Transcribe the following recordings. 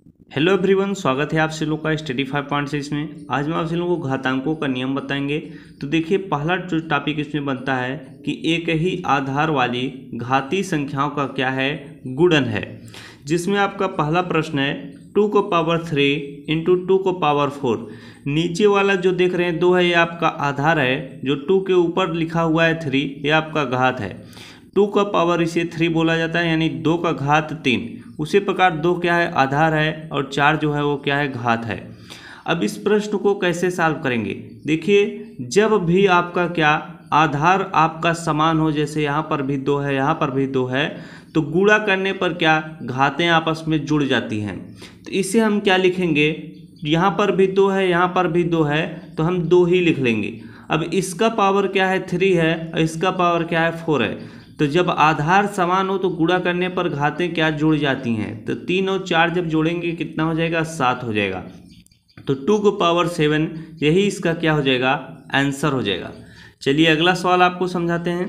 Hello everyone, स्वागत है आप सभी लोग का स्टडी 5.6 में। आज मैं आप सभी लोगों को घातांकों का नियम बताएंगे। तो देखिए, पहला जो टॉपिक इसमें बनता है कि एक ही आधार वाली घातीय संख्याओं का क्या है, गुणन है। जिसमें आपका पहला प्रश्न है 2 को पावर 3 इंटू 2 को पावर 4। नीचे वाला जो देख रहे हैं 2 है, ये आपका आधार है। जो 2 के ऊपर लिखा हुआ है 3, ये आपका घात है। 2 का पावर इसे 3 बोला जाता है, यानी 2 का घात 3। उसी प्रकार 2 क्या है, आधार है, और 4 जो है वो क्या है, घात है। अब इस प्रश्न को कैसे सॉल्व करेंगे? देखिए, जब भी आपका क्या आधार आपका समान हो, जैसे यहाँ पर भी 2 है, यहाँ पर भी 2 है, तो गुणा करने पर क्या घातें आपस में जुड़ जाती हैं। तो इसे हम क्या लिखेंगे, यहाँ पर भी 2 है, यहाँ पर भी 2 है, तो हम 2 ही लिख लेंगे। अब इसका पावर क्या है, 3 है, और इसका पावर क्या है, 4 है। तो जब आधार समान हो तो गुणा करने पर घातें क्या जुड़ जाती हैं। तो 3 और 4 जब जोड़ेंगे कितना हो जाएगा, 7 हो जाएगा। तो 2 को पावर 7 यही इसका क्या हो जाएगा, आंसर हो जाएगा। चलिए अगला सवाल आपको समझाते हैं।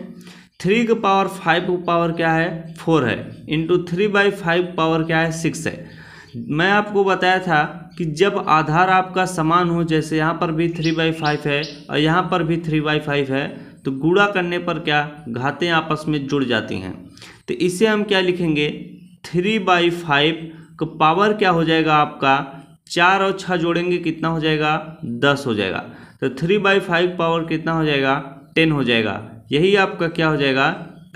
3 का पावर 5 को पावर क्या है, 4 है, इंटू 3/5 पावर क्या है, 6 है। मैं आपको बताया था कि जब आधार आपका समान हो, जैसे यहाँ पर भी 3/5 है और यहाँ पर भी 3/5 है, तो गुणा करने पर क्या घातें आपस में जुड़ जाती हैं। तो इसे हम क्या लिखेंगे, 3/5 का पावर क्या हो जाएगा आपका, 4 और 6 जोड़ेंगे कितना हो जाएगा, 10 हो जाएगा। तो 3/5 पावर कितना हो जाएगा, 10 हो जाएगा। यही आपका क्या हो जाएगा,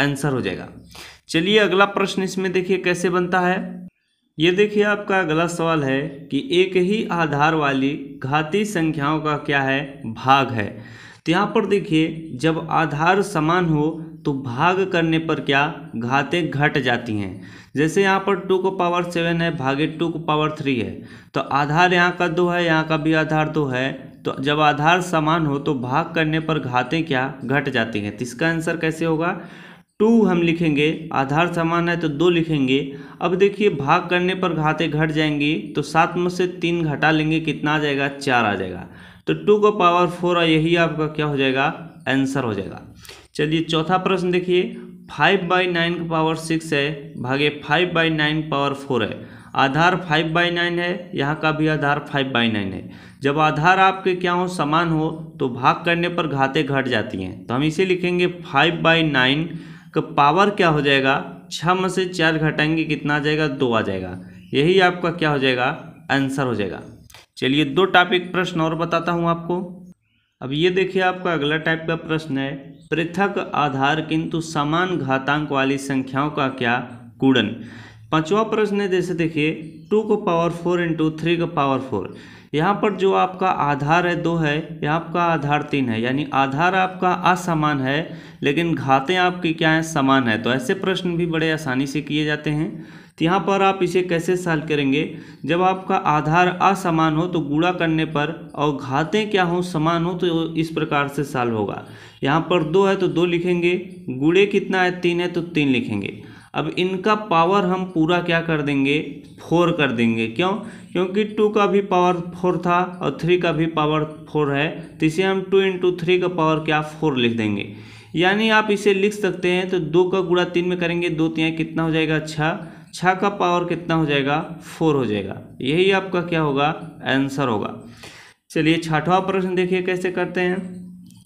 आंसर हो जाएगा। चलिए अगला प्रश्न इसमें देखिए कैसे बनता है। ये देखिए आपका अगला सवाल है कि एक ही आधार वाली घातीय संख्याओं का क्या है, भाग है। तो यहाँ पर देखिए, जब आधार समान हो तो भाग करने पर क्या घातें घट जाती हैं। जैसे यहाँ पर 2 को पावर 7 है, भागे 2 को पावर 3 है, तो आधार यहाँ का 2 है, यहाँ का भी आधार 2 है। तो जब आधार समान हो तो भाग करने पर घातें क्या घट जाती हैं। तो इसका आंसर कैसे होगा, 2 हम लिखेंगे, आधार समान है तो 2 लिखेंगे। अब देखिए, भाग करने पर घातें घट जाएंगी, तो 7 में से 3 घटा लेंगे, कितना आ जाएगा, 4 आ जाएगा। तो 2 को पावर 4 है, यही आपका क्या हो जाएगा, आंसर हो जाएगा। चलिए चौथा प्रश्न देखिए, 5/9 का पावर 6 है, भागे 5/9 पावर 4 है। आधार 5/9 है, यहाँ का भी आधार 5/9 है। जब आधार आपके क्या हो, समान हो, तो भाग करने पर घातें घट जाती हैं। तो हम इसे लिखेंगे 5/9 का पावर क्या हो जाएगा, 6 में से 4 घटाएंगे कितना आ जाएगा, 2 आ जाएगा। यही आपका क्या हो जाएगा, आंसर हो जाएगा। चलिए 2 टॉपिक प्रश्न और बताता हूँ आपको। अब ये देखिए आपका अगला टाइप का प्रश्न है, पृथक आधार किंतु समान घातांक वाली संख्याओं का क्या गुणन। पांचवा प्रश्न है, जैसे देखिए 2 को पावर 4 इंटू 3 का पावर 4। यहाँ पर जो आपका आधार है 2 है, यहाँ आपका आधार 3 है, यानी आधार आपका असमान है लेकिन घातें आपकी क्या है, समान है। तो ऐसे प्रश्न भी बड़े आसानी से किए जाते हैं। तो यहाँ पर आप इसे कैसे सॉल्व करेंगे, जब आपका आधार असमान हो तो गुणा करने पर और घातें क्या हो, समान हो, तो इस प्रकार से सॉल्व होगा। यहाँ पर 2 है तो 2 लिखेंगे, गुणे कितना है, 3 है तो 3 लिखेंगे। अब इनका पावर हम पूरा क्या कर देंगे, 4 कर देंगे। क्यों, क्योंकि 2 का भी पावर 4 था और 3 का भी पावर 4 है, तो इसे हम 2 इंटू 3 का पावर क्या 4 लिख देंगे। यानी आप इसे लिख सकते हैं, तो 2 का गुणा 3 में करेंगे, 2 3 कितना हो जाएगा, 6। 6 का पावर कितना हो जाएगा, 4 हो जाएगा। यही आपका क्या होगा, आंसर होगा। चलिए छठवां प्रश्न देखिए कैसे करते हैं।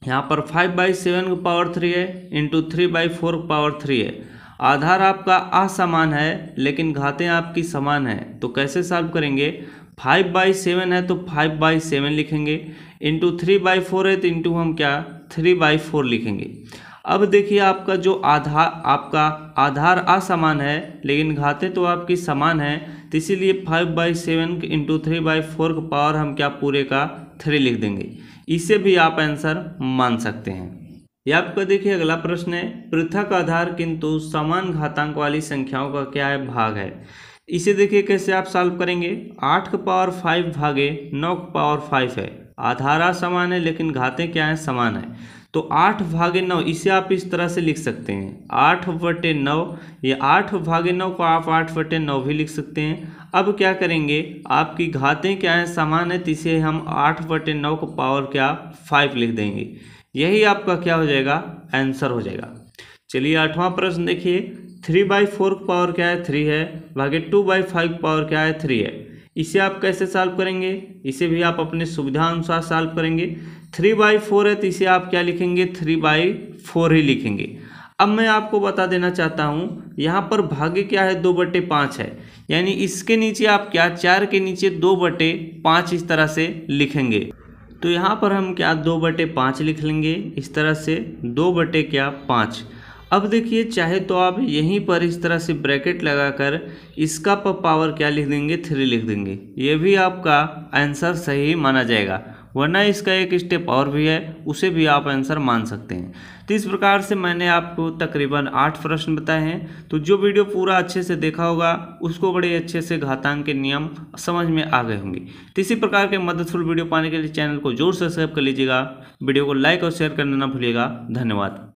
यहाँ पर 5/7 का पावर 3 है, इंटू 3/4 का पावर 3 है। आधार आपका असमान है लेकिन घातें आपकी समान है। तो कैसे सॉल्व करेंगे, 5/7 है तो 5/7 लिखेंगे, इंटू 3/4 है तो इंटू हम क्या 3/4 लिखेंगे। अब देखिए, आपका जो आधार असमान है लेकिन घातें तो आपकी समान है, तो इसीलिए 5/7 इंटू 3/4 का पावर हम क्या पूरे का 3 लिख देंगे। इसे भी आप आंसर मान सकते हैं। ये आपका देखिए अगला प्रश्न है, पृथक आधार किंतु समान घातांक वाली संख्याओं का क्या है, भाग है। इसे देखिए कैसे आप सॉल्व करेंगे, 8 का पावर 5 भागे 9 का पावर 5 है। आधार समान है लेकिन घातें क्या है, समान है। तो 8 भागे 9 इसे आप इस तरह से लिख सकते हैं, 8/9। ये 8 भागे 9 को आप 8/9 भी लिख सकते हैं। अब क्या करेंगे, आपकी घातें क्या है, समान है, तो इसे हम 8/9 को पावर क्या 5 लिख देंगे। यही आपका क्या हो जाएगा, आंसर हो जाएगा। चलिए आठवां प्रश्न देखिए, 3/4 का पावर क्या है, 3 है, भागे 2/5 पावर क्या है, 3 है। इसे आप कैसे सॉल्व करेंगे, इसे भी आप अपने सुविधा अनुसार सॉल्व करेंगे। 3/4 है तो इसे आप क्या लिखेंगे, 3/4 ही लिखेंगे। अब मैं आपको बता देना चाहता हूँ यहाँ पर भाग्य क्या है, 2/5 है, यानी इसके नीचे आप क्या 4 के नीचे 2/5 इस तरह से लिखेंगे। तो यहाँ पर हम क्या 2/5 लिख लेंगे इस तरह से, 2/5। अब देखिए चाहे तो आप यहीं पर इस तरह से ब्रैकेट लगाकर इसका पावर क्या लिख देंगे, 3 लिख देंगे। ये भी आपका आंसर सही माना जाएगा, वरना इसका एक स्टेप और भी है, उसे भी आप आंसर मान सकते हैं। तो इस प्रकार से मैंने आपको तकरीबन 8 प्रश्न बताए हैं। तो जो वीडियो पूरा अच्छे से देखा होगा उसको बड़े अच्छे से घातांक के नियम समझ में आ गए होंगे। तो इसी प्रकार के मददफुल वीडियो पाने के लिए चैनल को जोर से सब्सक्राइब कर लीजिएगा, वीडियो को लाइक और शेयर करना ना भूलिएगा। धन्यवाद।